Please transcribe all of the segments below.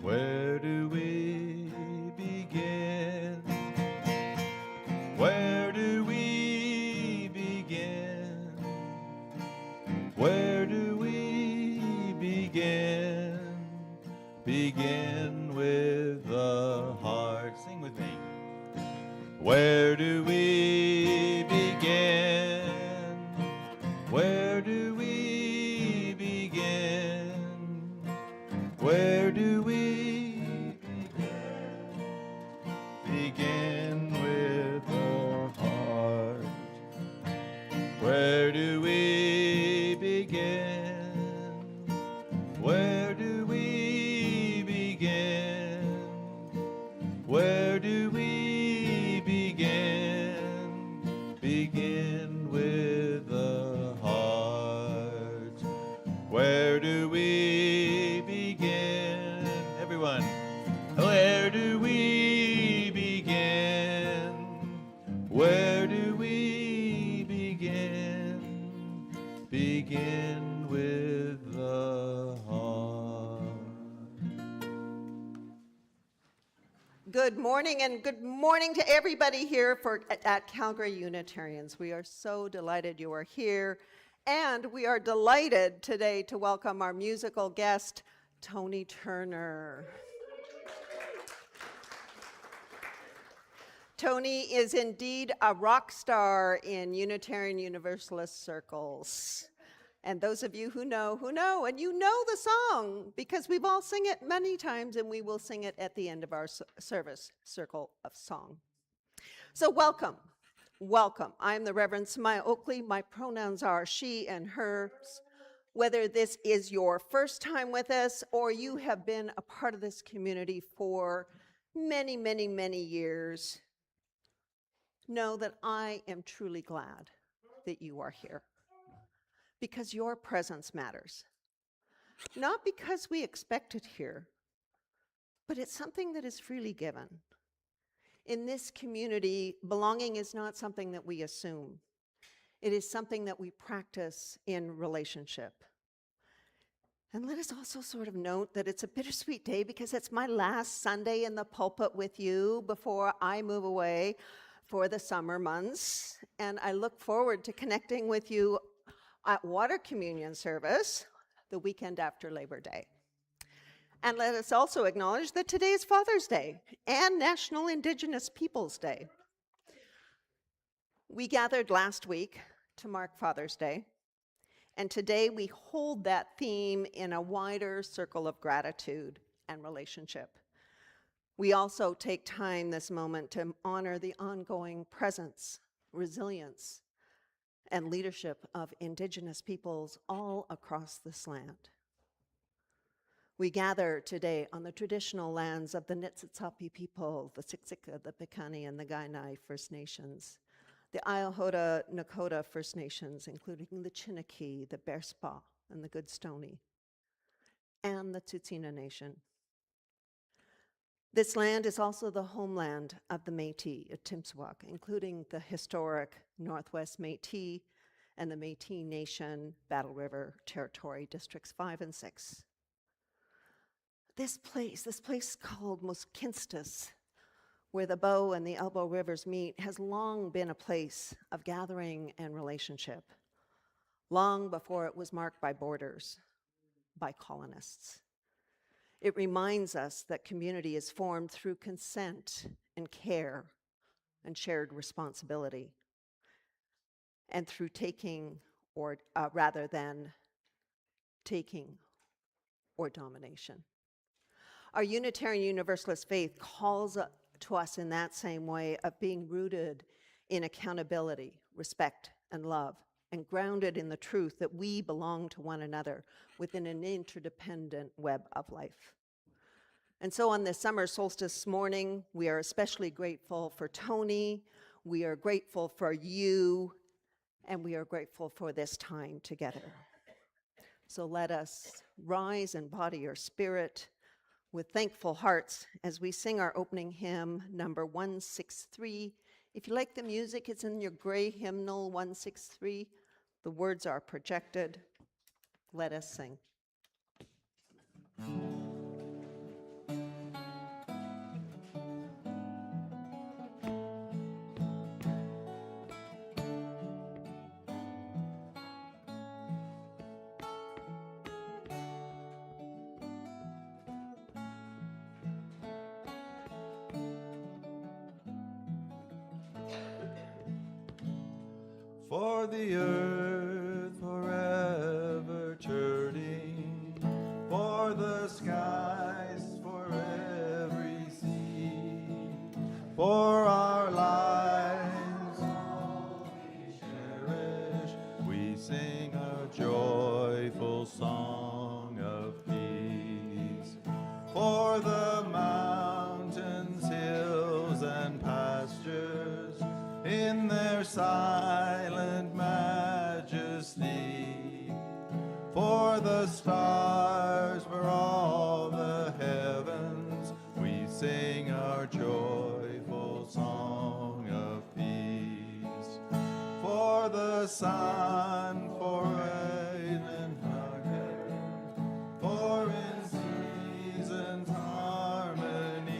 Where do we begin? Where do we begin? Where do we begin? Begin with the heart. Sing with me. Where do we begin? Where do we begin? Where do we begin? Begin with the heart. Where do we begin? Where do we begin? Where do we begin? Begin with the heart. Where do we begin? Everyone. Where do we begin? Where do we begin? Begin with the heart. Good morning, and good morning to everybody here at Calgary Unitarians. We are so delighted you are here, and we are delighted today to welcome our musical guest, Tony Turner. Tony is indeed a rock star in Unitarian Universalist circles. And those of you who know, and you know the song because we've all sung it many times, and we will sing it at the end of our service, Circle of Song. So welcome. I'm the Reverend Samaya Oakley. My pronouns are she and hers. Whether this is your first time with us or you have been a part of this community for many, many, many years, know that I am truly glad that you are here. Because your presence matters. Not because we expect it here, but it's something that is freely given. In this community, belonging is not something that we assume. It is something that we practice in relationship. And let us also sort of note that it's a bittersweet day because it's my last Sunday in the pulpit with you before I move away for the summer months. And I look forward to connecting with you at Water Communion service the weekend after Labor Day. And let us also acknowledge that today is Father's Day and National Indigenous Peoples Day. We gathered last week to mark Father's Day, and today we hold that theme in a wider circle of gratitude and relationship. We also take time this moment to honor the ongoing presence, resilience, and leadership of Indigenous peoples all across this land. We gather today on the traditional lands of the Niitsitapi people, the Siksika, the Piikani, and the Kainai First Nations, the Iohota Nakota First Nations, including the Chiniki, the Bearspaw, and the Goodstoney, and the Tsuut'ina Nation. This land is also the homeland of the Métis at Timpswak, including the historic Northwest Métis and the Métis Nation Battle River Territory Districts 5 and 6. This place called Muskinstis, where the Bow and the Elbow Rivers meet, has long been a place of gathering and relationship, long before it was marked by borders, by colonists. It reminds us that community is formed through consent and care and shared responsibility, and through taking or rather than taking or domination. Our Unitarian Universalist faith calls to us in that same way of being rooted in accountability, respect, and love, and grounded in the truth that we belong to one another within an interdependent web of life. And so on this summer solstice morning, we are especially grateful for Tony, we are grateful for you, and we are grateful for this time together. So let us rise in body or spirit with thankful hearts as we sing our opening hymn, number 163. If you like the music, it's in your gray hymnal 163. The words are projected. Let us sing. For the earth forever turning, for the skies for every sea, for our lives all we cherish, we sing a joyful song of peace. For the mountains, hills, and pastures in their silent majesty, for the stars, for all the heavens, we sing our joyful song of peace. For the sun, for rain and thunder, for in seasons harmony,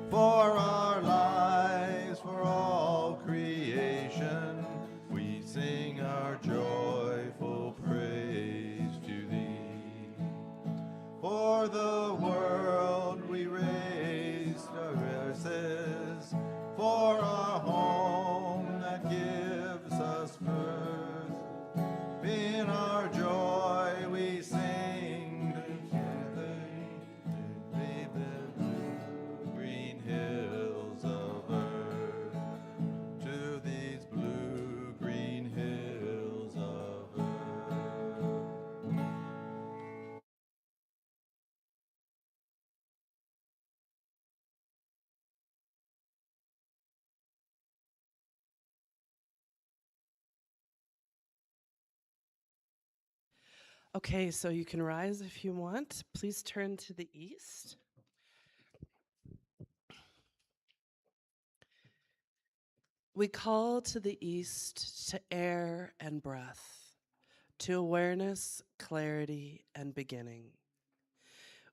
for our lives, for all creation, we sing our joyful praise to thee. For the world we raised our verses, for our home that gives us birth. In our joy we sing together, beneath the blue-green hills of earth, to these blue-green hills of earth. Okay, so you can rise if you want. Please turn to the east. We call to the east, to air and breath, to awareness, clarity, and beginning.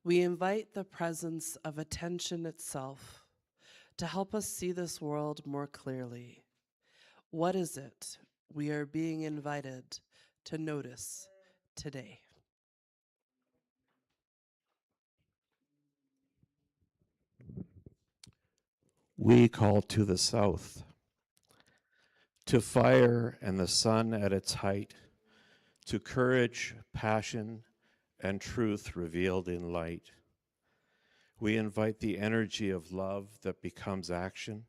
We invite the presence of attention itself to help us see this world more clearly. What is it we are being invited to notice today? We call to the south, to fire and the sun at its height, to courage, passion, and truth revealed in light. We invite the energy of love that becomes action,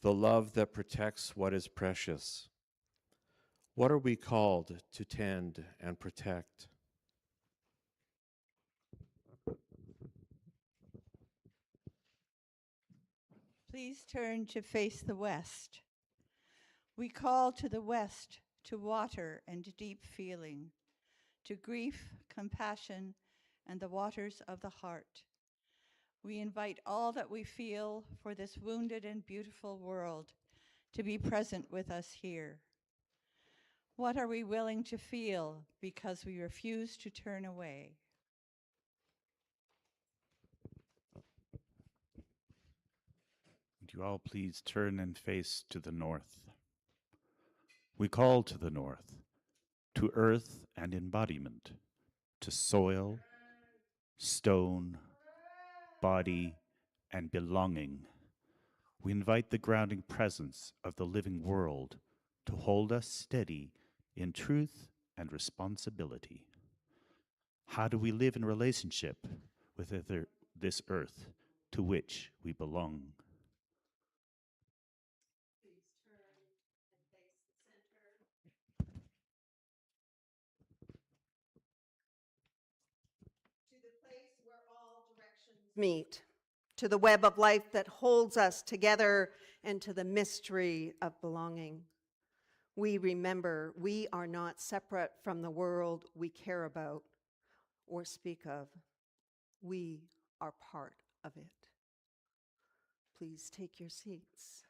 the love that protects what is precious. What are we called to tend and protect? Please turn to face the west. We call to the west, to water and deep feeling, to grief, compassion, and the waters of the heart. We invite all that we feel for this wounded and beautiful world to be present with us here. What are we willing to feel because we refuse to turn away? Would you all please turn and face to the north? We call to the north, to earth and embodiment, to soil, stone, body, and belonging. We invite the grounding presence of the living world to hold us steady in truth and responsibility. How do we live in relationship with this earth to which we belong? Meet, to the web of life that holds us together, and to the mystery of belonging. We remember we are not separate from the world we care about or speak of. We are part of it. Please take your seats.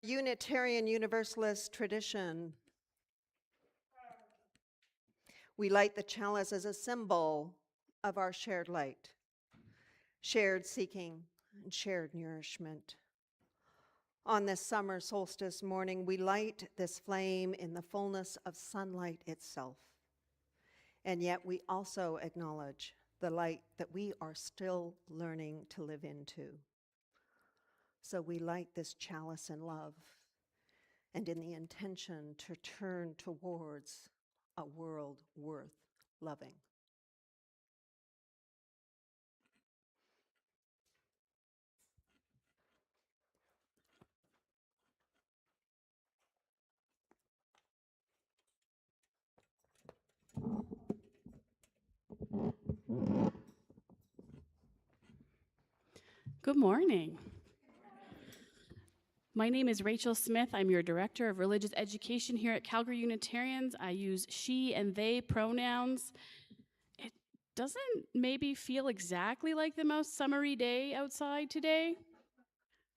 Unitarian Universalist tradition. We light the chalice as a symbol of our shared light, shared seeking, and shared nourishment. On this summer solstice morning, we light this flame in the fullness of sunlight itself. And yet we also acknowledge the light that we are still learning to live into. So we light this chalice in love and in the intention to turn towards a world worth loving. Good morning. My name is Rachel Smith. I'm your Director of Religious Education here at Calgary Unitarians. I use she and they pronouns. It doesn't maybe feel exactly like the most summery day outside today.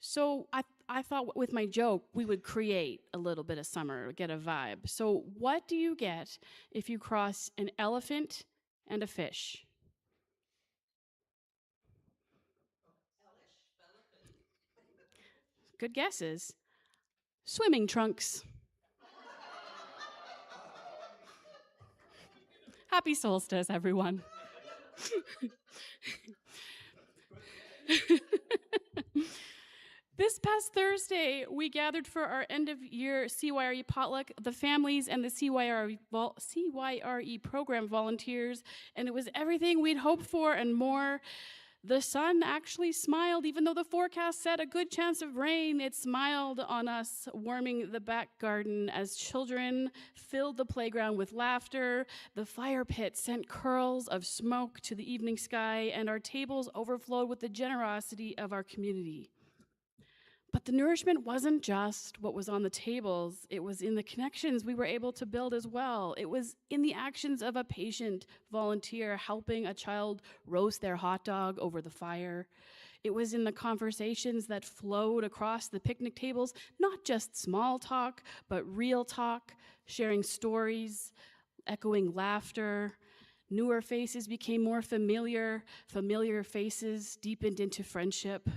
So I thought with my joke, we would create a little bit of summer, get a vibe. So what do you get if you cross an elephant and a fish? Good guesses. Swimming trunks. Happy solstice, everyone. This past Thursday, we gathered for our end-of-year CYRE potluck, the families and the CYRE program volunteers, and it was everything we'd hoped for and more. The sun actually smiled, even though the forecast said a good chance of rain. It smiled on us, warming the back garden as children filled the playground with laughter. The fire pit sent curls of smoke to the evening sky, and our tables overflowed with the generosity of our community. But the nourishment wasn't just what was on the tables, it was in the connections we were able to build as well. It was in the actions of a patient volunteer helping a child roast their hot dog over the fire. It was in the conversations that flowed across the picnic tables, not just small talk, but real talk, sharing stories, echoing laughter. Newer faces became more familiar, familiar faces deepened into friendship.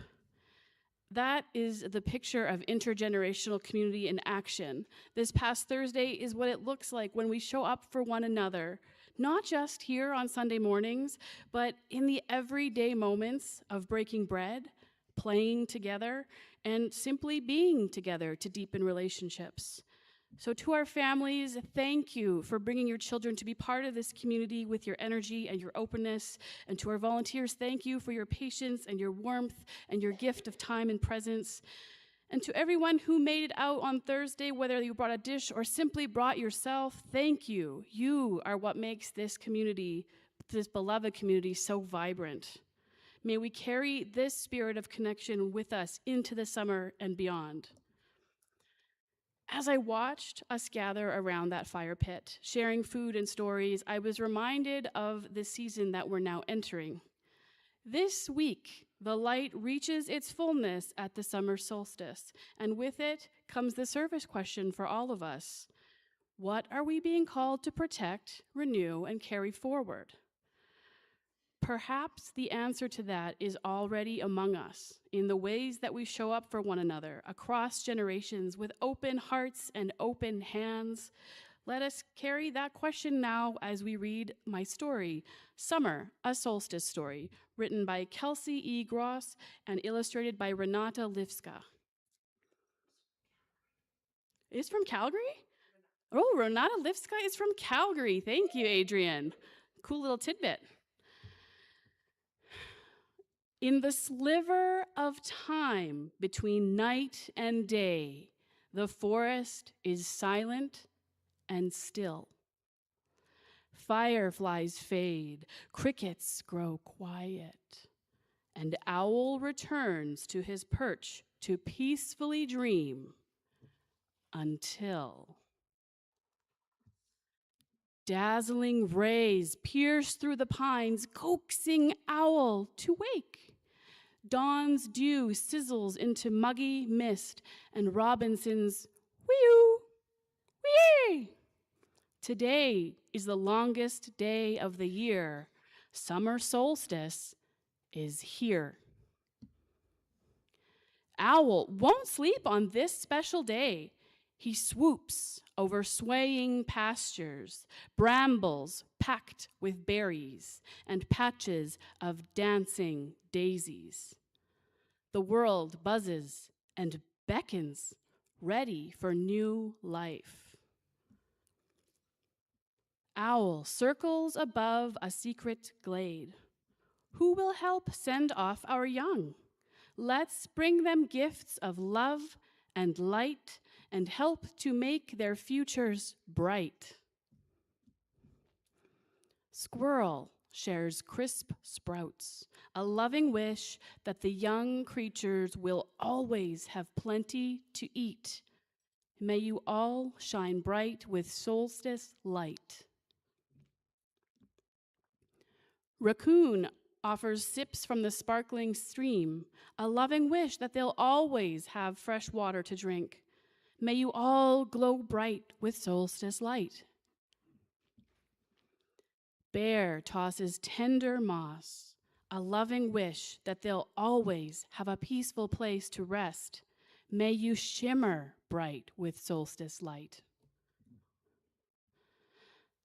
That is the picture of intergenerational community in action. This past Thursday is what it looks like when we show up for one another, not just here on Sunday mornings, but in the everyday moments of breaking bread, playing together, and simply being together to deepen relationships. So to our families, thank you for bringing your children to be part of this community with your energy and your openness. And to our volunteers, thank you for your patience and your warmth and your gift of time and presence. And to everyone who made it out on Thursday, whether you brought a dish or simply brought yourself, thank you. You are what makes this community, this beloved community, so vibrant. May we carry this spirit of connection with us into the summer and beyond. As I watched us gather around that fire pit, sharing food and stories, I was reminded of the season that we're now entering. This week, the light reaches its fullness at the summer solstice, and with it comes the service question for all of us. What are we being called to protect, renew, and carry forward? Perhaps the answer to that is already among us in the ways that we show up for one another across generations with open hearts and open hands. Let us carry that question now as we read my story, Summer, a Solstice Story, written by Kelsey E. Gross and illustrated by Renata Livska. It's from Calgary? Oh, Renata Livska is from Calgary. Thank you, Adrian. Cool little tidbit. In the sliver of time between night and day, the forest is silent and still. Fireflies fade, crickets grow quiet, and owl returns to his perch to peacefully dream until dazzling rays pierce through the pines, coaxing owl to wake. Dawn's dew sizzles into muggy mist, and Robinson's wee-oo, wee. Today is the longest day of the year. Summer solstice is here. Owl won't sleep on this special day. He swoops over swaying pastures, brambles packed with berries, and patches of dancing daisies. The world buzzes and beckons, ready for new life. Owl circles above a secret glade. Who will help send off our young? Let's bring them gifts of love and light and help to make their futures bright. Squirrel shares crisp sprouts, a loving wish that the young creatures will always have plenty to eat. May you all shine bright with solstice light. Raccoon offers sips from the sparkling stream, a loving wish that they'll always have fresh water to drink. May you all glow bright with solstice light. Bear tosses tender moss, a loving wish that they'll always have a peaceful place to rest. May you shimmer bright with solstice light.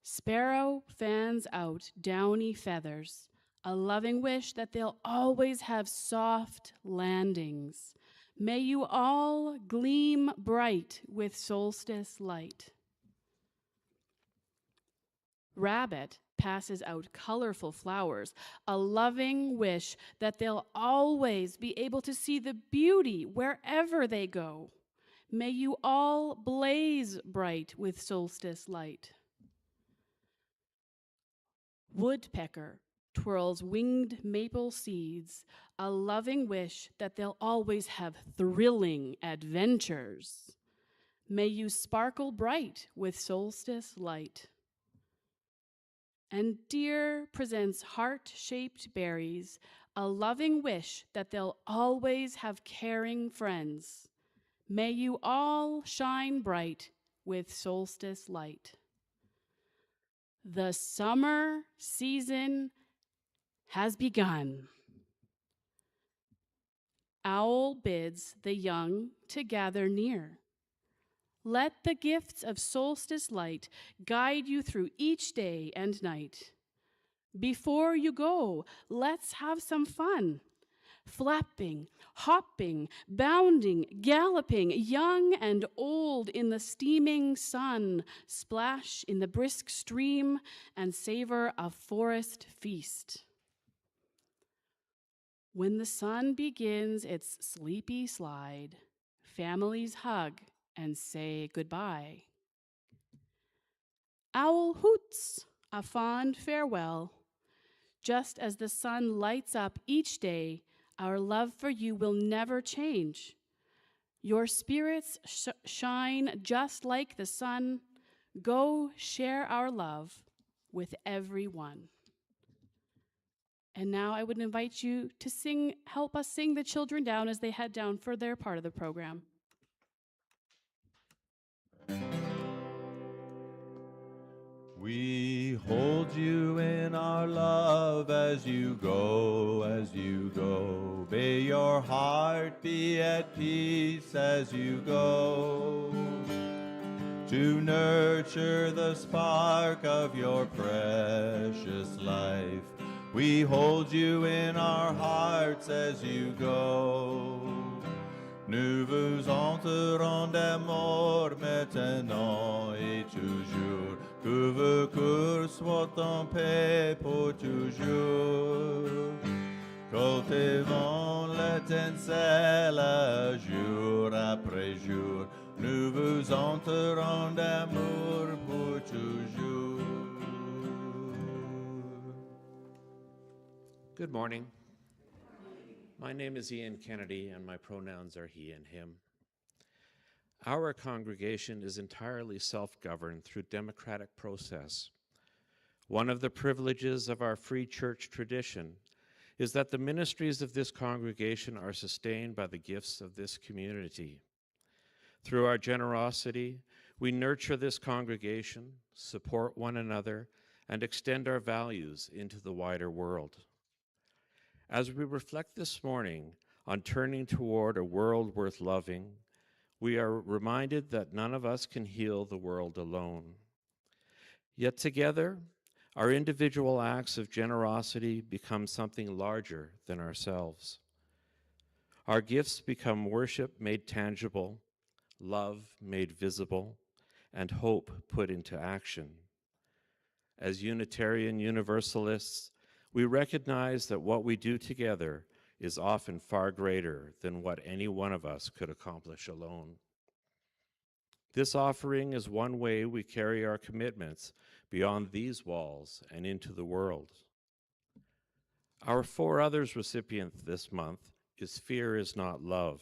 Sparrow fans out downy feathers, a loving wish that they'll always have soft landings. May you all gleam bright with solstice light. Rabbit passes out colorful flowers, a loving wish that they'll always be able to see the beauty wherever they go. May you all blaze bright with solstice light. Woodpecker twirls winged maple seeds, a loving wish that they'll always have thrilling adventures. May you sparkle bright with solstice light. And deer presents heart-shaped berries, a loving wish that they'll always have caring friends. May you all shine bright with solstice light. The summer season has begun. Owl bids the young to gather near. Let the gifts of solstice light guide you through each day and night. Before you go, let's have some fun. Flapping, hopping, bounding, galloping, young and old in the steaming sun, splash in the brisk stream and savor a forest feast. When the sun begins its sleepy slide, families hug and say goodbye. Owl hoots a fond farewell. Just as the sun lights up each day, our love for you will never change. Your spirits shine just like the sun. Go share our love with everyone. And now I would invite you to help us sing the children down as they head down for their part of the program. We hold you in our love as you go, as you go. May your heart be at peace as you go. To nurture the spark of your precious life, we hold you in our hearts as you go. Nous vous entourons d'amour maintenant et toujours. Que vos cours soient en paix pour toujours. Cultivons l'étincelle jour après jour. Nous vous enterrons d'amour pour toujours. Good morning. My name is Ian Kennedy, and my pronouns are he and him. Our congregation is entirely self-governed through democratic process. One of the privileges of our free church tradition is that the ministries of this congregation are sustained by the gifts of this community. Through our generosity, we nurture this congregation, support one another, and extend our values into the wider world. As we reflect this morning on turning toward a world worth loving, we are reminded that none of us can heal the world alone. Yet together, our individual acts of generosity become something larger than ourselves. Our gifts become worship made tangible, love made visible, and hope put into action. As Unitarian Universalists, we recognize that what we do together is often far greater than what any one of us could accomplish alone. This offering is one way we carry our commitments beyond these walls and into the world. Our For Others recipient this month is Fear is Not Love,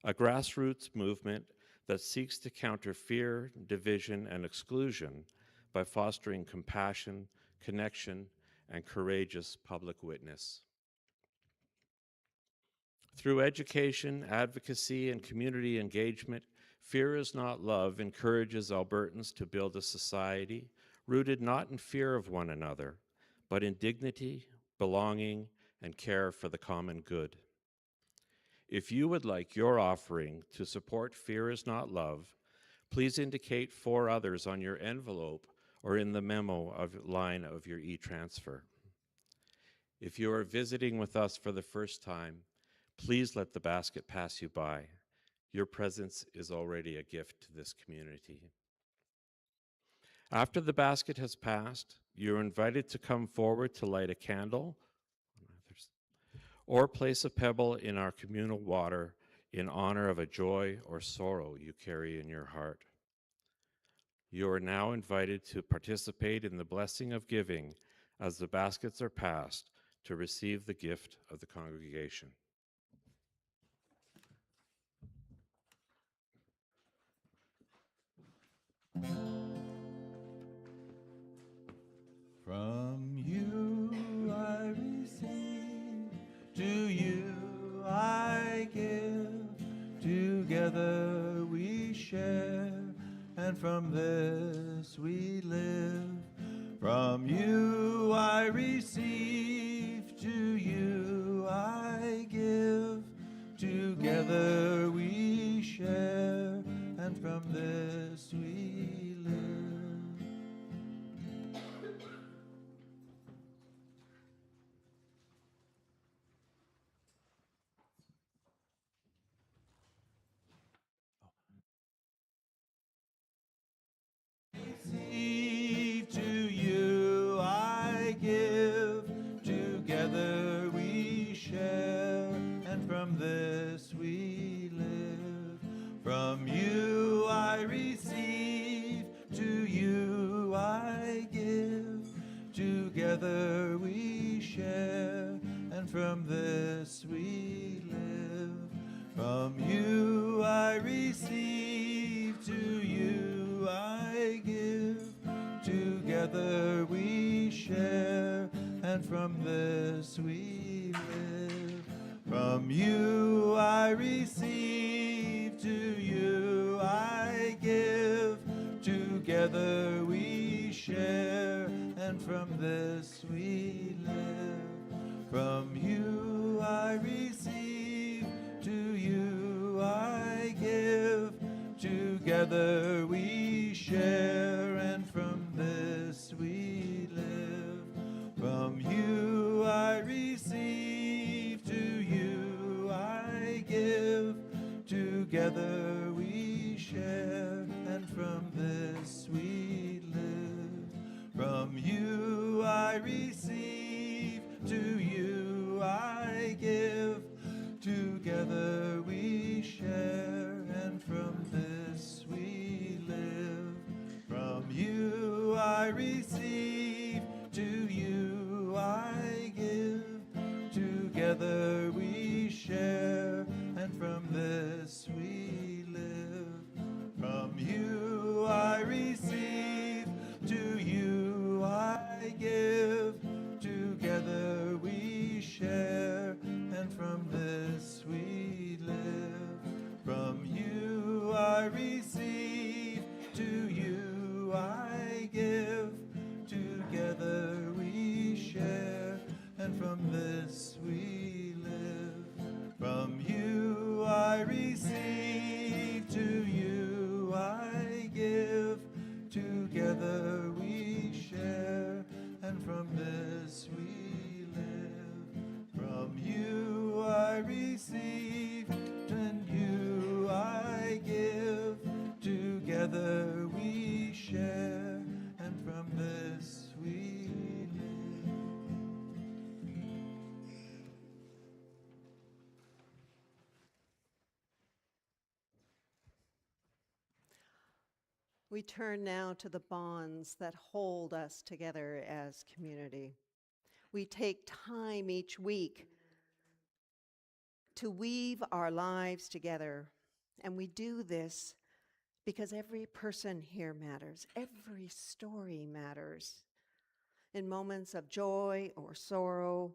a grassroots movement that seeks to counter fear, division, and exclusion by fostering compassion, connection, and courageous public witness. Through education, advocacy, and community engagement, Fear is Not Love encourages Albertans to build a society rooted not in fear of one another, but in dignity, belonging, and care for the common good. If you would like your offering to support Fear is Not Love, please indicate For Others on your envelope or in the memo line of your e-transfer. If you are visiting with us for the first time, please let the basket pass you by. Your presence is already a gift to this community. After the basket has passed, you're invited to come forward to light a candle or place a pebble in our communal water in honor of a joy or sorrow you carry in your heart. You are now invited to participate in the blessing of giving as the baskets are passed to receive the gift of the congregation. From you I receive, to you I give, together we share, and from this we live. From you I receive, to you I give, together we share, and from this we live. Receive, to you I give, together we share, and from this we live. From you I receive, to you I give, together we share, and from this we live. From you I receive, to you I give, together we share, and from this we live. From you I receive, to you I give, together we share, and from this we live. From you I receive, to you I give, together we share, and from this we live. From you I receive, to you I give, together we share, and from this we live. From you I receive, to you I We turn now to the bonds that hold us together as community. We take time each week to weave our lives together, and we do this because every person here matters. Every story matters. In moments of joy or sorrow,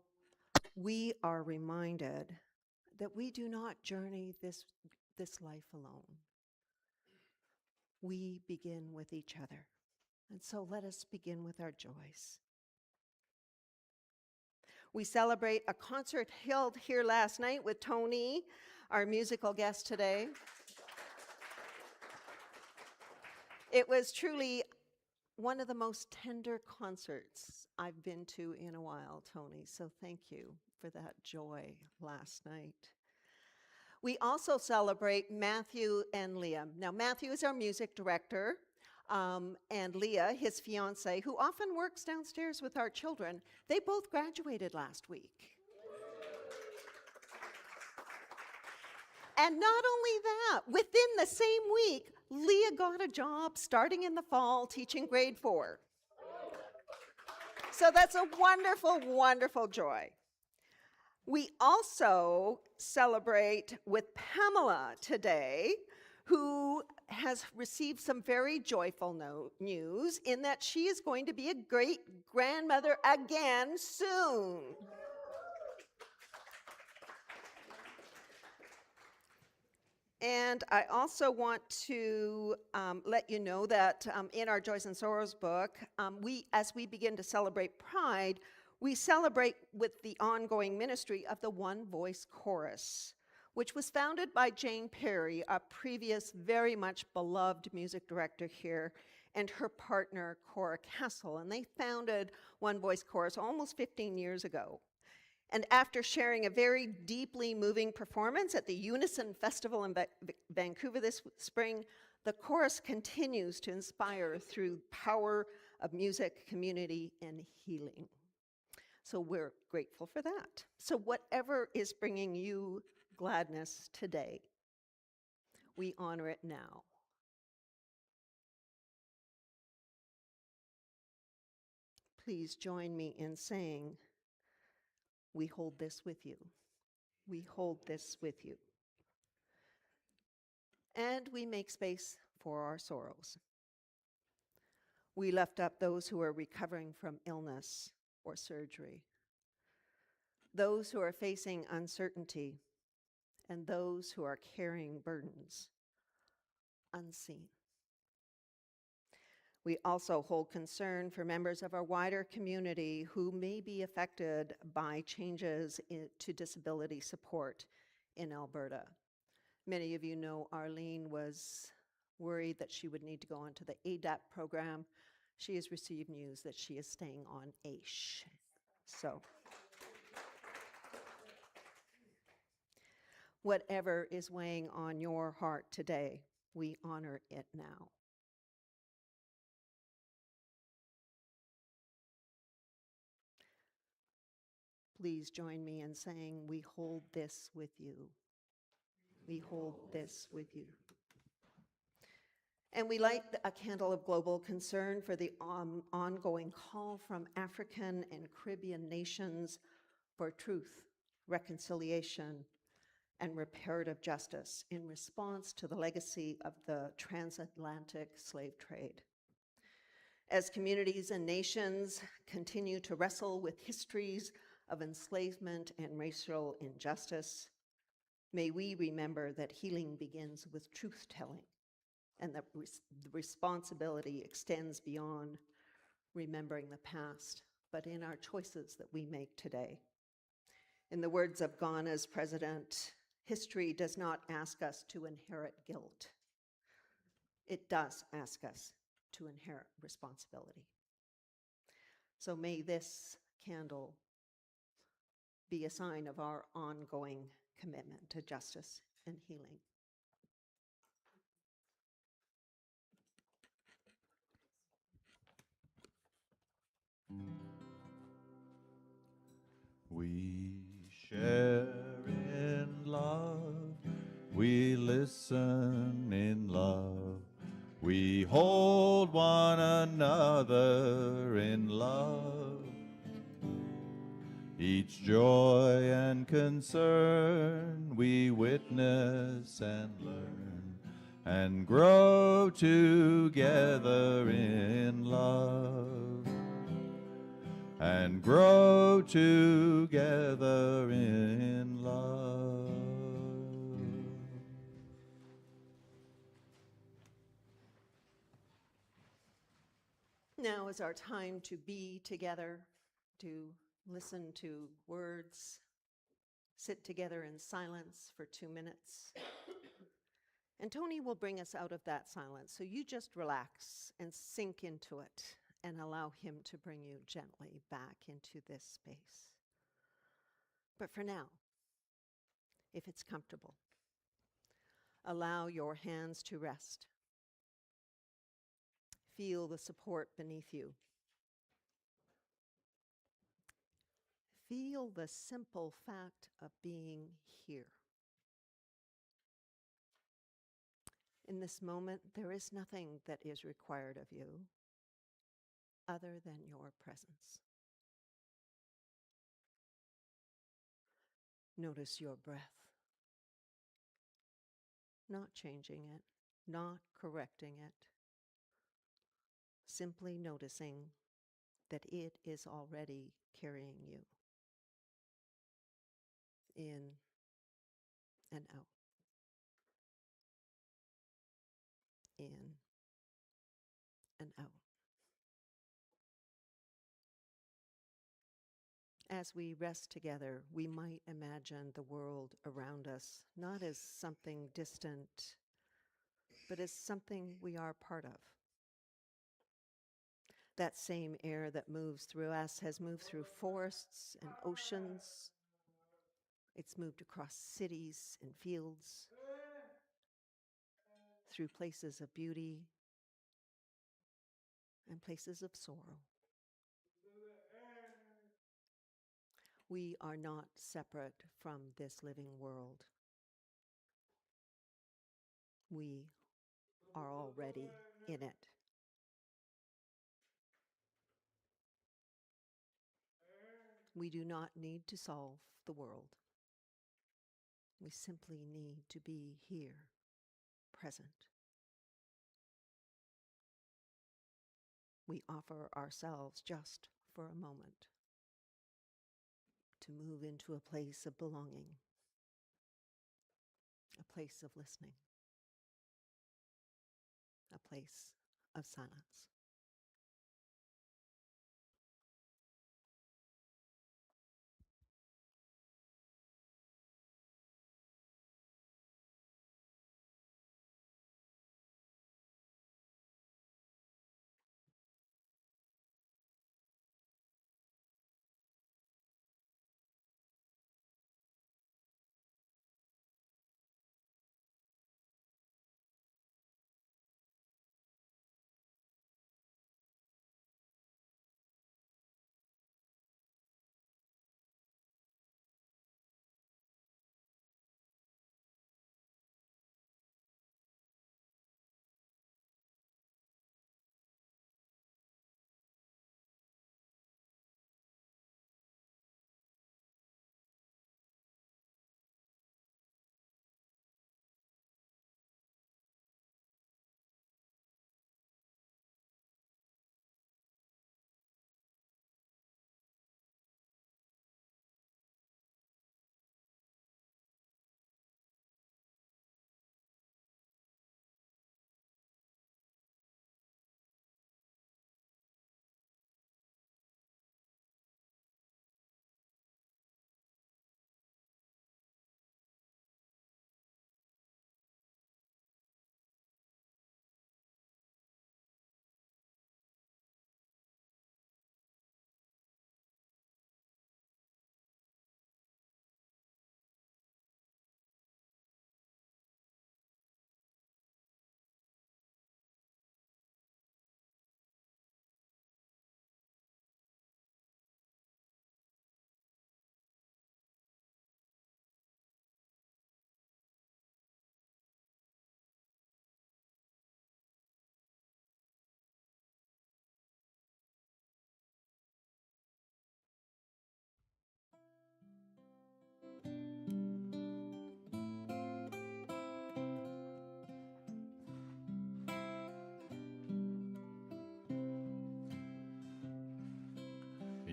we are reminded that we do not journey this life alone. We begin with each other. And so let us begin with our joys. We celebrate a concert held here last night with Tony, our musical guest today. It was truly one of the most tender concerts I've been to in a while, Tony, so thank you for that joy last night. We also celebrate Matthew and Leah. Now, Matthew is our music director, and Leah, his fiance, who often works downstairs with our children, they both graduated last week. And not only that, within the same week, Leah got a job starting in the fall teaching grade 4. So that's a wonderful, wonderful joy. We also celebrate with Pamela today, who has received some very joyful news in that she is going to be a great grandmother again soon. And I also want to let you know that in our Joys and Sorrows book, as we begin to celebrate Pride, we celebrate with the ongoing ministry of the One Voice Chorus, which was founded by Jane Perry, a previous very much beloved music director here, and her partner, Cora Castle. And they founded One Voice Chorus almost 15 years ago. And after sharing a very deeply moving performance at the Unison Festival in Vancouver this spring, the chorus continues to inspire through the power of music, community, and healing. So we're grateful for that. So whatever is bringing you gladness today, we honor it now. Please join me in saying, we hold this with you. We hold this with you. And we make space for our sorrows. We lift up those who are recovering from illness or surgery, those who are facing uncertainty, and those who are carrying burdens unseen. We also hold concern for members of our wider community who may be affected by changes to disability support in Alberta. Many of you know Arlene was worried that she would need to go onto the ADAP program. She has received news that she is staying on AISH. So, whatever is weighing on your heart today, we honor it now. Please join me in saying, we hold this with you. We hold this with you. And we light a candle of global concern for the ongoing call from African and Caribbean nations for truth, reconciliation, and reparative justice in response to the legacy of the transatlantic slave trade. As communities and nations continue to wrestle with histories of enslavement and racial injustice, may we remember that healing begins with truth-telling, and that the responsibility extends beyond remembering the past, but in our choices that we make today. In the words of Ghana's president, history does not ask us to inherit guilt. It does ask us to inherit responsibility. So may this candle be a sign of our ongoing commitment to justice and healing. We share in love, we listen in love, we hold one another in love. Each joy and concern we witness and learn and grow together in love. And grow together in love. Now is our time to be together, to listen to words, sit together in silence for 2 minutes. And Tony will bring us out of that silence, so you just relax and sink into it and allow him to bring you gently back into this space. But for now, if it's comfortable, allow your hands to rest. Feel the support beneath you. Feel the simple fact of being here. In this moment, there is nothing that is required of you other than your presence. Notice your breath. Not changing it, not correcting it. Simply noticing that it is already carrying you in and out, in and out. As we rest together, we might imagine the world around us not as something distant, but as something we are part of. That same air that moves through us has moved through forests and oceans. It's moved across cities and fields, through places of beauty and places of sorrow. We are not separate from this living world. We are already in it. We do not need to solve the world. We simply need to be here, present. We offer ourselves just for a moment to move into a place of belonging, a place of listening, a place of silence.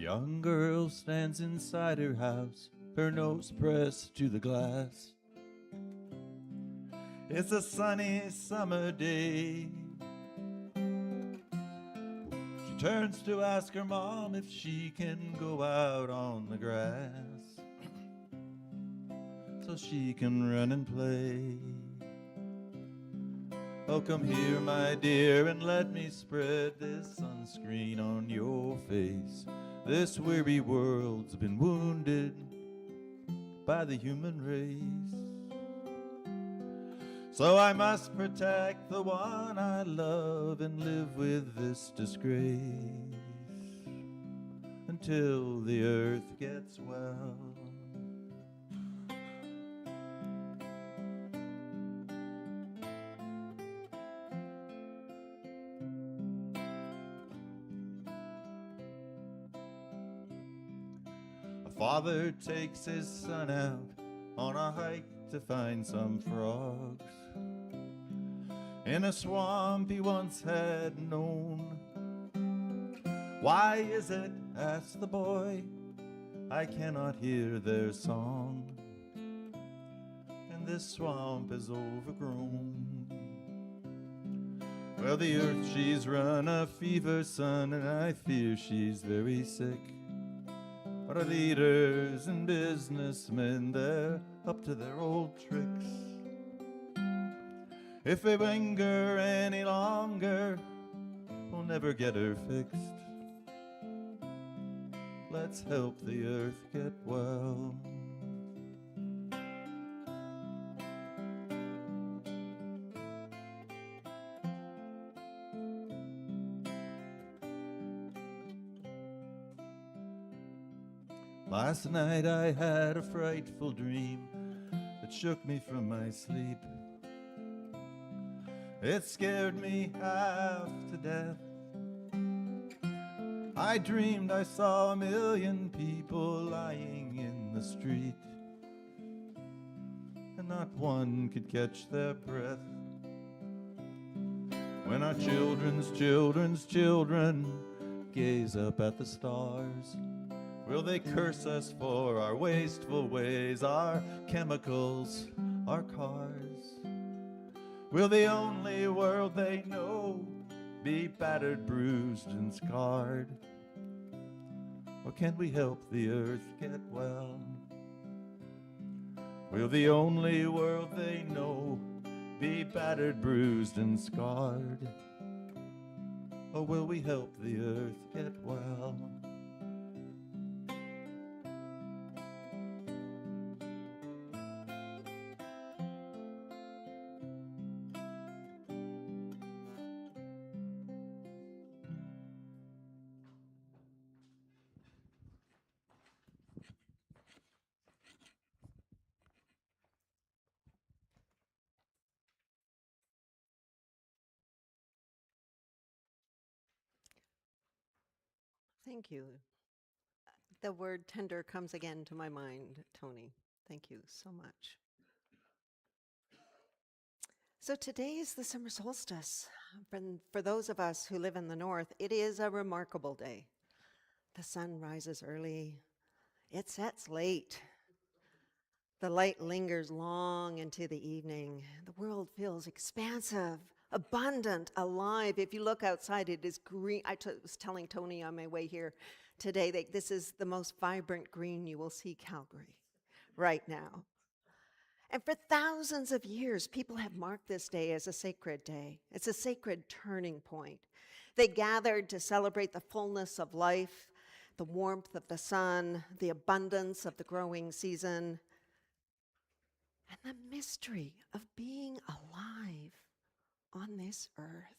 young girl stands inside her house, her nose pressed to the glass. It's a sunny summer day. She turns to ask her mom if she can go out on the grass so she can run and play. Oh, come here, my dear, and let me spread this sunscreen on your face. This weary world's been wounded by the human race. So I must protect the one I love and live with this disgrace until the earth gets well. A father takes his son out on a hike to find some frogs in a swamp he once had known. Why is it, asked the boy, I cannot hear their song, and this swamp is overgrown? Well, the earth, she's run a fever, son, and I fear she's very sick. But our leaders and businessmen, they're up to their old tricks. If we linger any longer, we'll never get her fixed. Let's help the earth get well. Last night I had a frightful dream that shook me from my sleep. It scared me half to death. I dreamed I saw 1,000,000 people lying in the street, and not one could catch their breath. When our children's children's children gaze up at the stars, will they curse us for our wasteful ways, our chemicals, our cars? Will the only world they know be battered, bruised, and scarred? Or can we help the earth get well? Will the only world they know be battered, bruised, and scarred? Or will we help the earth get well? Thank you. The word tender comes again to my mind, Tony. Thank you so much. So today is the summer solstice. For those of us who live in the north, it is a remarkable day. The sun rises early. It sets late. The light lingers long into the evening. The world feels expansive, abundant, alive. If you look outside, it is green. I was telling Tony on my way here today that this is the most vibrant green you will see Calgary right now. And for thousands of years, people have marked this day as a sacred day. It's a sacred turning point. They gathered to celebrate the fullness of life, the warmth of the sun, the abundance of the growing season, and the mystery of being alive on this earth.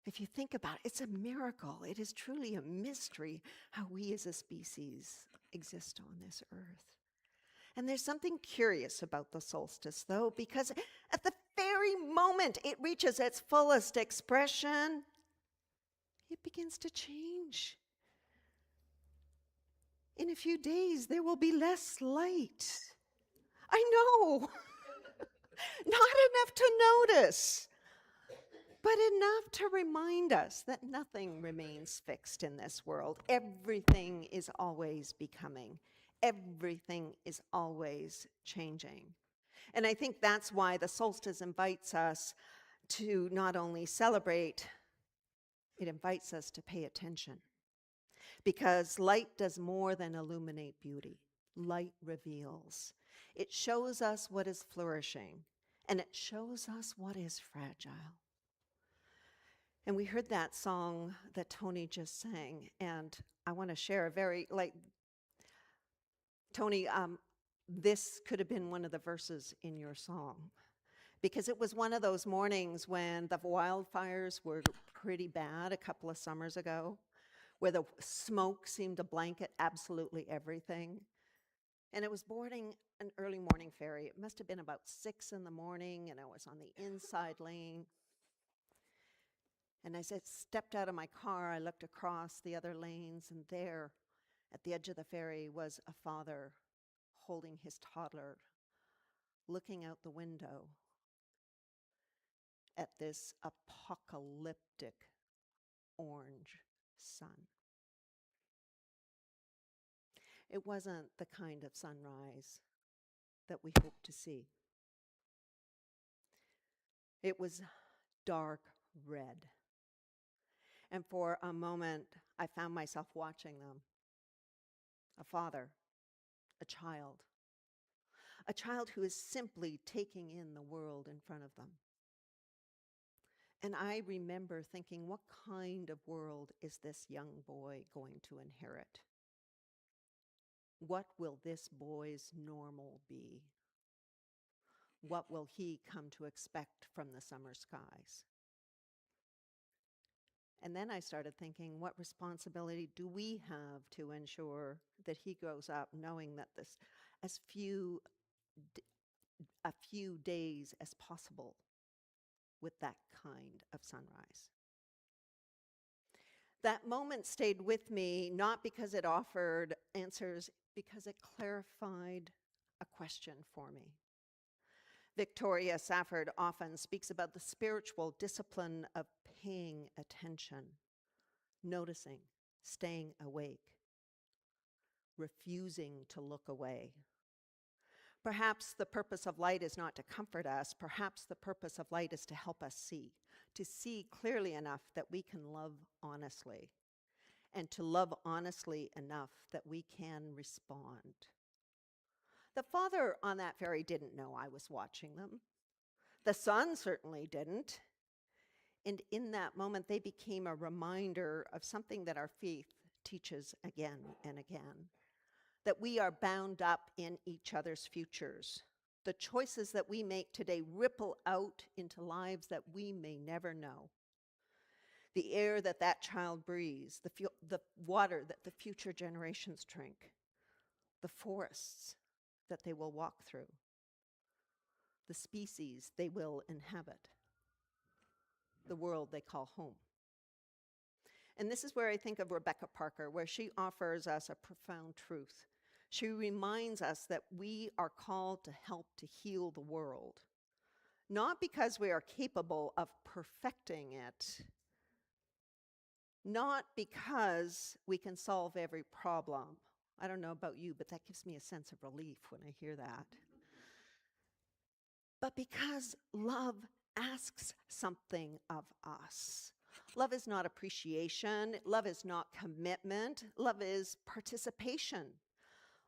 If you think about it, it's a miracle. It is truly a mystery how we as a species exist on this earth. And there's something curious about the solstice, though, because at the very moment it reaches its fullest expression, it begins to change. In a few days, there will be less light. I know. Not enough to notice. but enough to remind us that nothing remains fixed in this world. Everything is always becoming. Everything is always changing. And I think that's why the solstice invites us to not only celebrate, it invites us to pay attention. Because light does more than illuminate beauty. Light reveals. It shows us what is flourishing, and it shows us what is fragile. And we heard that song that Tony just sang, and I want to share a very, Tony, this could have been one of the verses in your song, because it was one of those mornings when the wildfires were pretty bad a couple of summers ago, where the smoke seemed to blanket absolutely everything. And it was boarding an early morning ferry. It must have been about 6 in the morning, and I was on the inside lane. And as I stepped out of my car, I looked across the other lanes, and there, at the edge of the ferry, was a father holding his toddler, looking out the window at this apocalyptic orange sun. It wasn't the kind of sunrise that we hope to see. It was dark red. And for a moment, I found myself watching them. A father, a child who is simply taking in the world in front of them. And I remember thinking, what kind of world is this young boy going to inherit? What will this boy's normal be? What will he come to expect from the summer skies? And then I started thinking, what responsibility do we have to ensure that he grows up knowing that this, a few days as possible with that kind of sunrise? That moment stayed with me, not because it offered answers, because it clarified a question for me. Victoria Safford often speaks about the spiritual discipline of paying attention, noticing, staying awake, refusing to look away. Perhaps the purpose of light is not to comfort us. Perhaps the purpose of light is to help us see, to see clearly enough that we can love honestly, and to love honestly enough that we can respond. The father on that ferry didn't know I was watching them. The son certainly didn't. And in that moment, they became a reminder of something that our faith teaches again and again, that we are bound up in each other's futures. The choices that we make today ripple out into lives that we may never know. The air that that child breathes, the water that the future generations drink, the forests that they will walk through, the species they will inhabit, the world they call home. And this is where I think of Rebecca Parker, where she offers us a profound truth. She reminds us that we are called to help to heal the world, not because we are capable of perfecting it, not because we can solve every problem. I don't know about you, but that gives me a sense of relief when I hear that. But because love asks something of us. Love is not appreciation. Love is not commitment. Love is participation.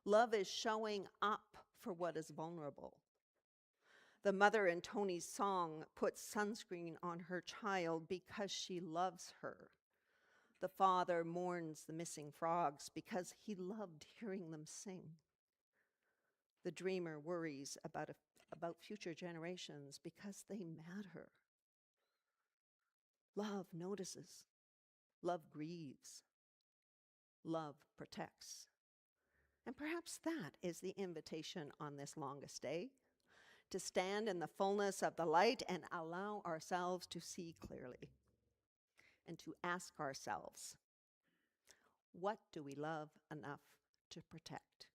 Love is showing up for what is vulnerable. The mother in Tony's song puts sunscreen on her child because she loves her. The father mourns the missing frogs because he loved hearing them sing. The dreamer worries about future generations because they matter. Love notices. Love grieves. Love protects. And perhaps that is the invitation on this longest day, to stand in the fullness of the light and allow ourselves to see clearly, and to ask ourselves, what do we love enough to protect?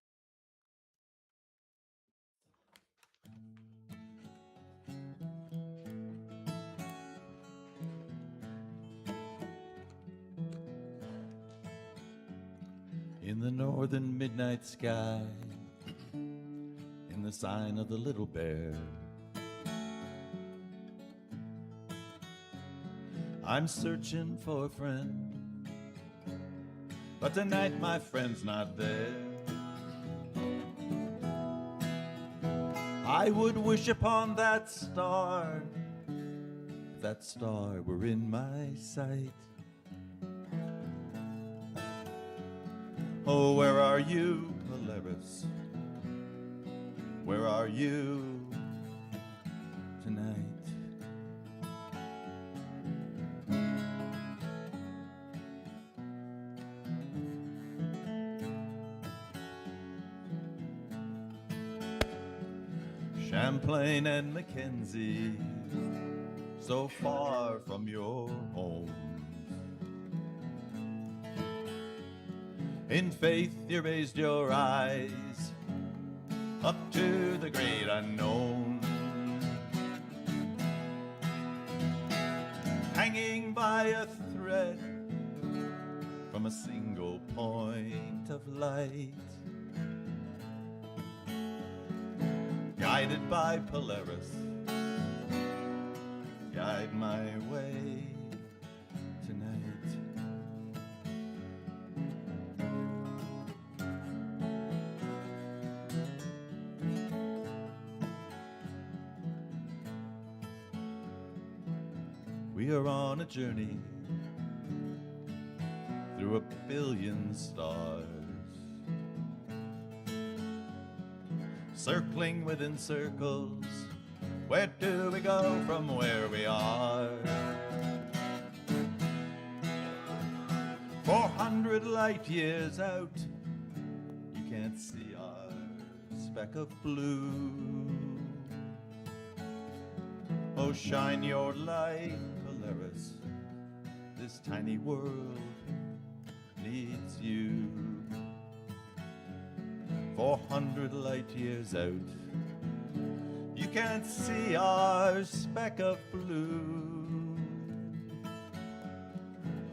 the northern midnight sky, in the sign of the little bear, I'm searching for a friend, but tonight my friend's not there. I would wish upon that star, if that star were in my sight. Oh, where are you, Polaris? Where are you tonight? Champlain and Mackenzie, so far from your home. In faith you raised your eyes up to the great unknown, hanging by a thread from a single point of light, guided by Polaris, guide my way tonight. We are on a journey through a billion stars, circling within circles. Where do we go from where we are? 400 light years out, you can't see our speck of blue. Oh, shine your light, Polaris, this tiny world needs you. 400 light years out, you can't see our speck of blue.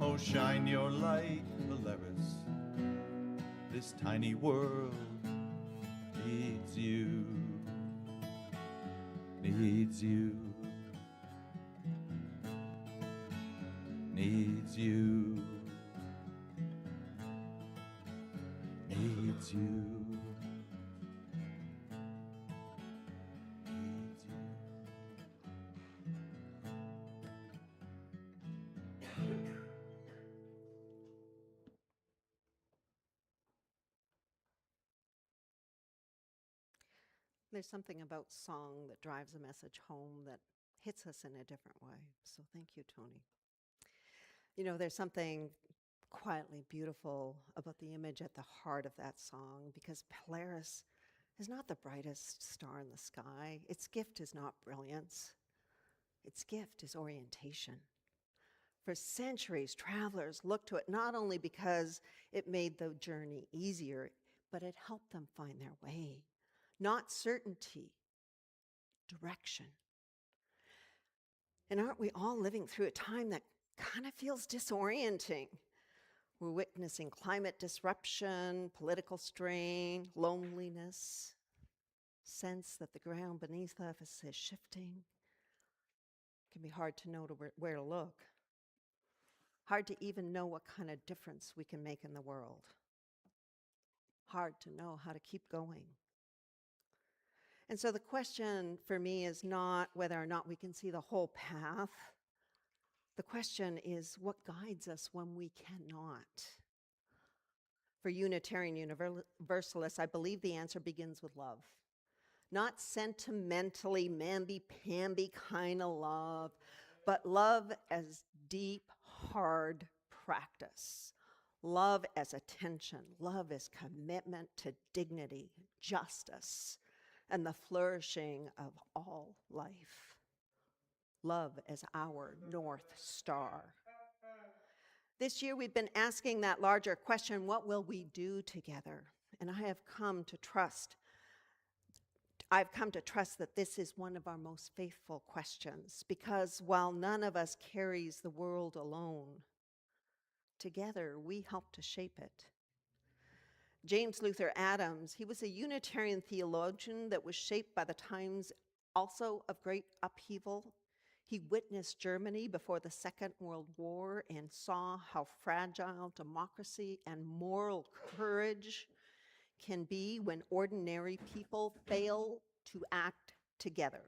Oh, shine your light, Polaris, this tiny world needs you, needs you, needs you, needs you. There's something about song that drives a message home that hits us in a different way. So thank you, Tony. You know, there's something quietly beautiful about the image at the heart of that song, because Polaris is not the brightest star in the sky. Its gift is not brilliance. Its gift is orientation. For centuries, travelers looked to it not only because it made the journey easier, but it helped them find their way. Not certainty, direction. And aren't we all living through a time that kind of feels disorienting? We're witnessing climate disruption, political strain, loneliness, sense that the ground beneath us is shifting. It can be hard to know where to look. Hard to even know what kind of difference we can make in the world. Hard to know how to keep going. And so the question for me is not whether or not we can see the whole path. The question is what guides us when we cannot. For Unitarian Universalists, I believe the answer begins with love. Not sentimentally mamby-pamby kind of love, but love as deep, hard practice. Love as attention. Love as commitment to dignity, justice, and the flourishing of all life. Love as our North Star. This year we've been asking that larger question, what will we do together? And I've come to trust that this is one of our most faithful questions, because while none of us carries the world alone, together we help to shape it. James Luther Adams, he was a Unitarian theologian that was shaped by the times also of great upheaval. He witnessed Germany before the Second World War and saw how fragile democracy and moral courage can be when ordinary people fail to act together.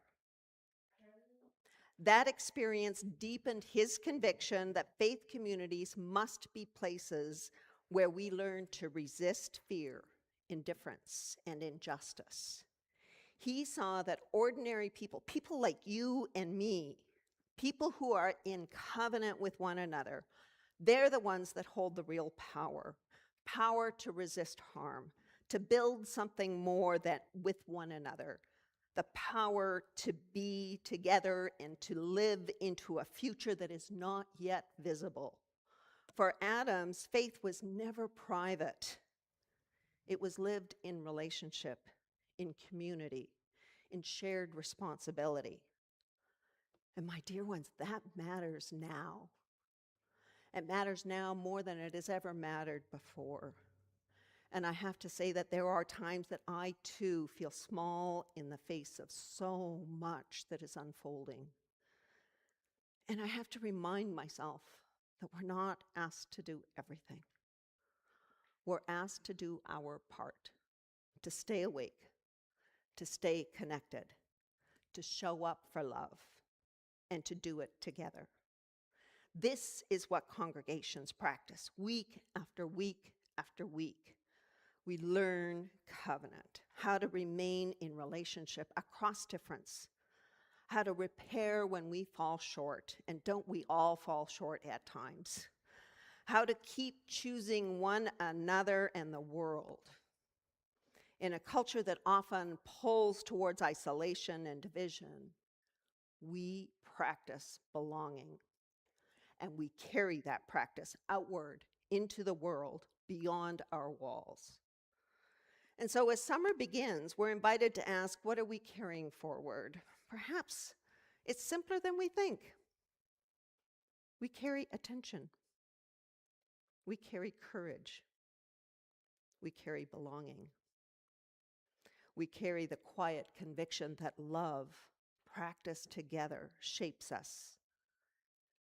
That experience deepened his conviction that faith communities must be places where we learn to resist fear, indifference, and injustice. He saw that ordinary people, people like you and me, people who are in covenant with one another, they're the ones that hold the real power, power to resist harm, to build something more that with one another, the power to be together and to live into a future that is not yet visible. For Adams, faith was never private. It was lived in relationship, in community, in shared responsibility. And my dear ones, that matters now. It matters now more than it has ever mattered before. And I have to say that there are times that I too feel small in the face of so much that is unfolding. And I have to remind myself that we're not asked to do everything. We're asked to do our part, to stay awake, to stay connected, to show up for love, and to do it together. This is what congregations practice week after week after week. We learn covenant, how to remain in relationship across difference, how to repair when we fall short, and don't we all fall short at times, how to keep choosing one another and the world. In a culture that often pulls towards isolation and division, we practice belonging, and we carry that practice outward into the world beyond our walls. And so as summer begins, we're invited to ask, what are we carrying forward? Perhaps it's simpler than we think. We carry attention. We carry courage. We carry belonging. We carry the quiet conviction that love, practiced together, shapes us.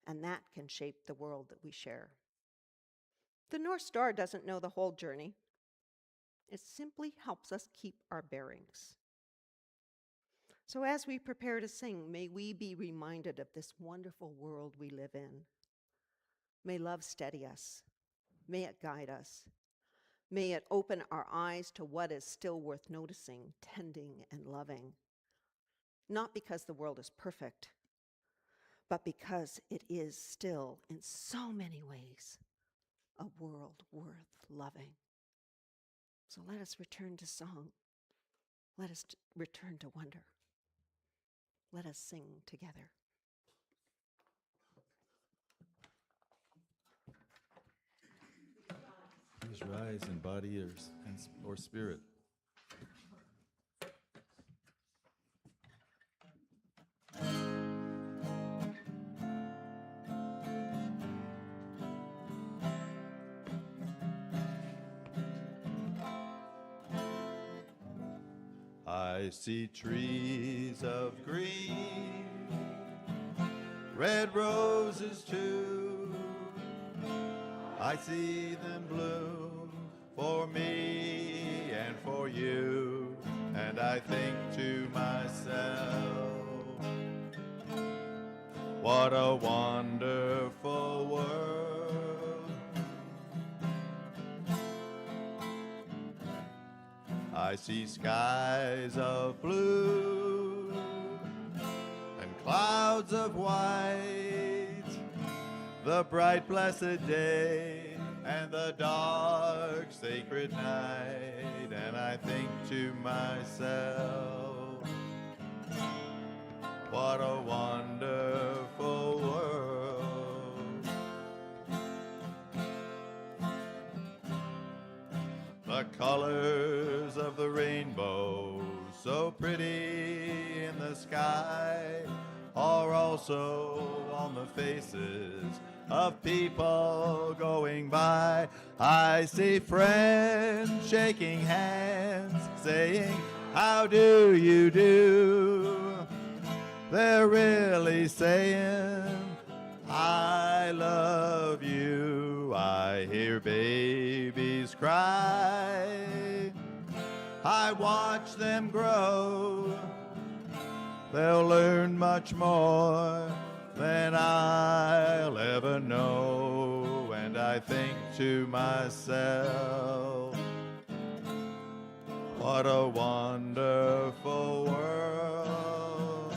And that can shape the world that we share. The North Star doesn't know the whole journey. It simply helps us keep our bearings. So as we prepare to sing, may we be reminded of this wonderful world we live in. May love steady us. May it guide us. May it open our eyes to what is still worth noticing, tending, and loving. Not because the world is perfect, but because it is still, in so many ways, a world worth loving. So let us return to song. Let us return to wonder. Let us sing together. Please rise in body or spirit. I see trees of green, red roses too. I see them bloom for me and for you, and I think to myself, what a wonderful world. I see skies of blue and clouds of white, the bright blessed day and the dark sacred night, and I think to myself, what a wonderful world. The colors of the rainbow, so pretty in the sky, are also on the faces of people going by. I see friends shaking hands, saying, how do you do? They're really saying, I love you. I hear babies cry. I watch them grow. They'll learn much more than I'll ever know. And I think to myself, what a wonderful world.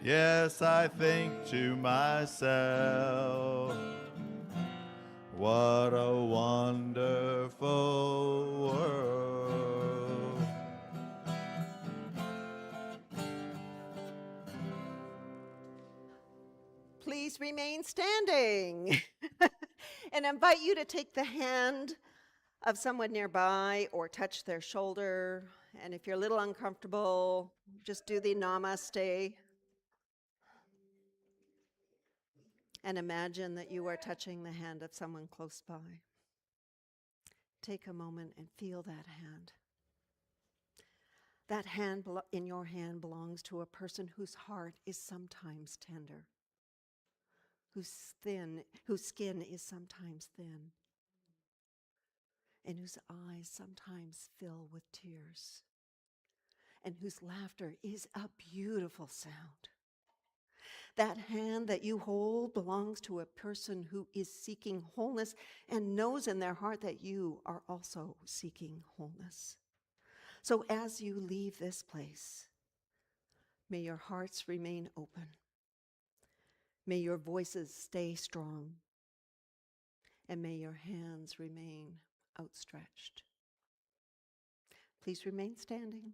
Yes, I think to myself, what a wonderful world. Please remain standing. And I invite you to take the hand of someone nearby or touch their shoulder. And if you're a little uncomfortable, just do the namaste. And imagine that you are touching the hand of someone close by. Take a moment and feel that hand. That hand in your hand belongs to a person whose heart is sometimes tender, whose skin is sometimes thin, and whose eyes sometimes fill with tears, and whose laughter is a beautiful sound. That hand that you hold belongs to a person who is seeking wholeness and knows in their heart that you are also seeking wholeness. So as you leave this place, may your hearts remain open. May your voices stay strong. And may your hands remain outstretched. Please remain standing.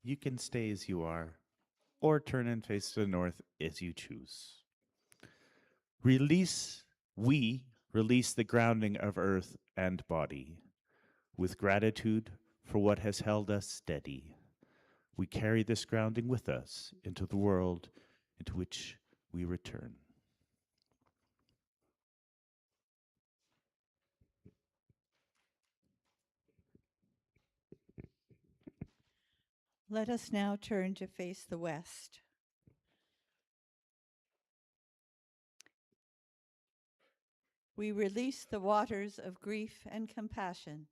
You can stay as you are, or turn and face to the north as you choose. We release the grounding of earth and body. With gratitude for what has held us steady, we carry this grounding with us into the world into which we return. Let us now turn to face the west. We release the waters of grief and compassion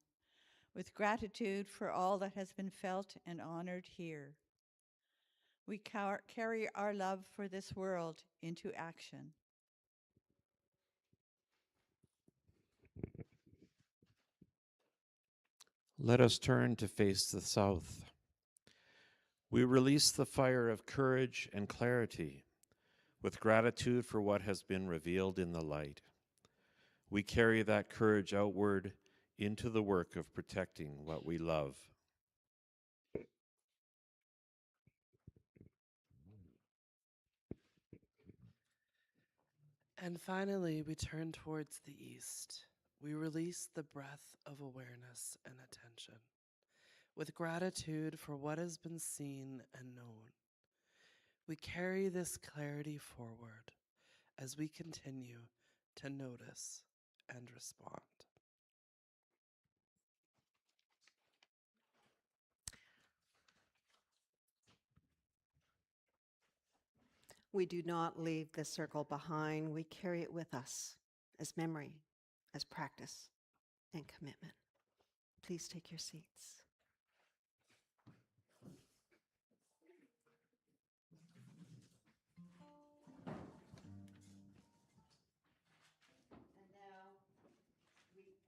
with gratitude for all that has been felt and honored here. We carry our love for this world into action. Let us turn to face the south. We release the fire of courage and clarity with gratitude for what has been revealed in the light. We carry that courage outward into the work of protecting what we love. And finally, we turn towards the east. We release the breath of awareness and attention with gratitude for what has been seen and known. We carry this clarity forward as we continue to notice and respond. We do not leave this circle behind. We carry it with us as memory, as practice, and commitment. Please take your seats.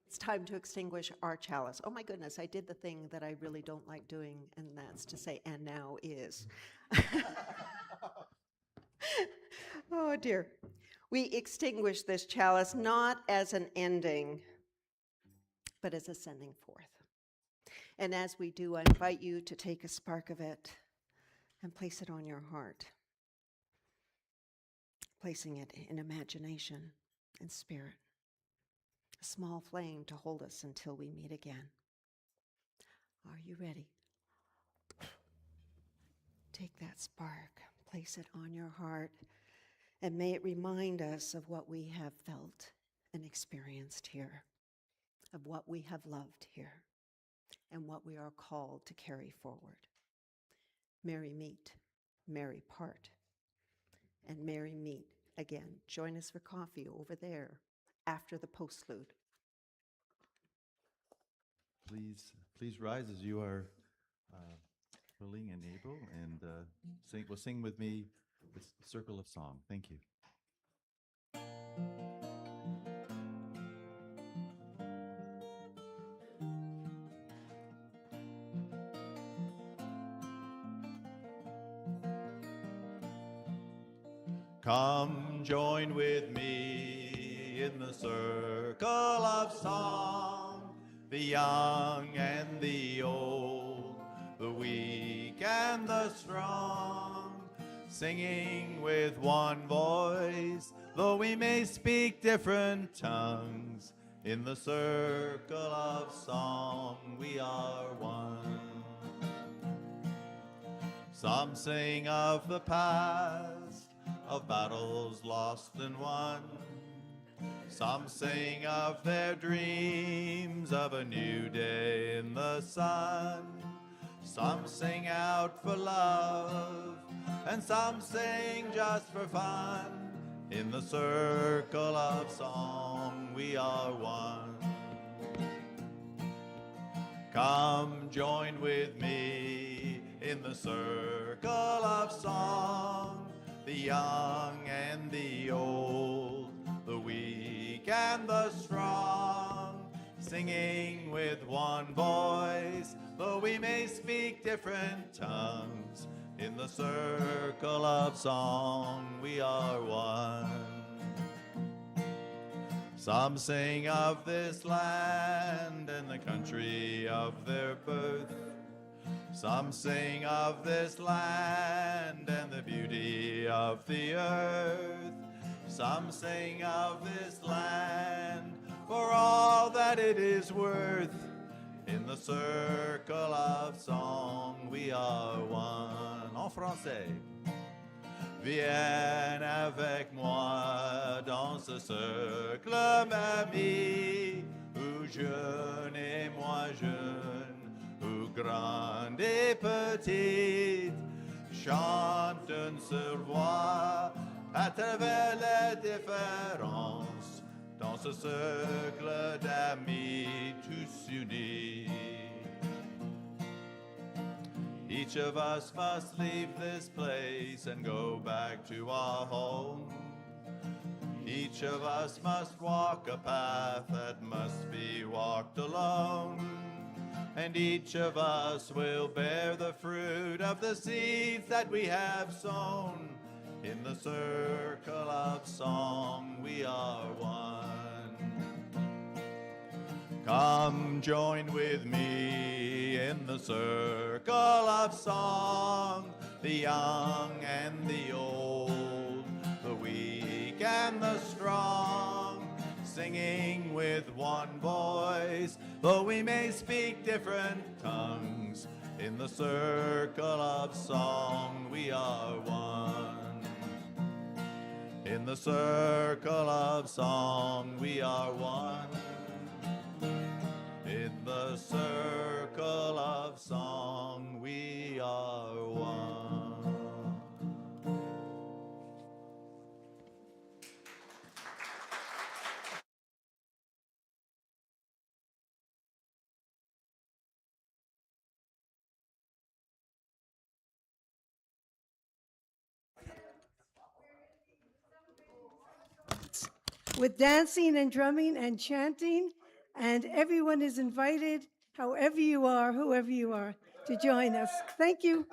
It's time to extinguish our chalice. Oh my goodness, I did the thing that I really don't like doing, and that's to say, and now is. Oh dear. We extinguish this chalice not as an ending, but as a sending forth. And as we do, I invite you to take a spark of it and place it on your heart, placing it in imagination and spirit. a small flame to hold us until we meet again. Are you ready? Take that spark, place it on your heart, and may it remind us of what we have felt and experienced here, of what we have loved here, and what we are called to carry forward. Merry meet, merry part, and merry meet again. Join us for coffee over there after the postlude. Please rise as you are willing and able, and sing with me the Circle of Song. Thank you. Come join with me in the circle of song, the young and the old, the weak and the strong, singing with one voice, though we may speak different tongues. In the circle of song we are one. Some sing of the past, of battles lost and won. Some sing of their dreams of a new day in the sun. Some sing out for love, and some sing just for fun. In the circle of song we are one. Come join with me in the circle of song, the young and the old, the weak and the strong, singing with one voice, though we may speak different tongues. In the circle of song we are one. Some sing of this land and the country of their birth. Some sing of this land and the beauty of the earth. Some sing of this land for all that it is worth. In the circle of song we are one. En français. Viens avec moi dans ce cercle, mamie, où jeune et moins jeune, où grande et petite, chante une seule voix à travers les différences, dans ce cercle d'amis tous unis. Each of us must leave this place and go back to our home. Each of us must walk a path that must be walked alone. And each of us will bear the fruit of the seeds that we have sown. In the circle of song we are one. Come join with me in the circle of song, the young and the old, the weak and the strong, singing with one voice, though we may speak different tongues. In the circle of song we are one. In the circle of song we are one. In the circle of song we are one. With dancing and drumming and chanting, and everyone is invited, however you are, whoever you are, to join us. Thank you.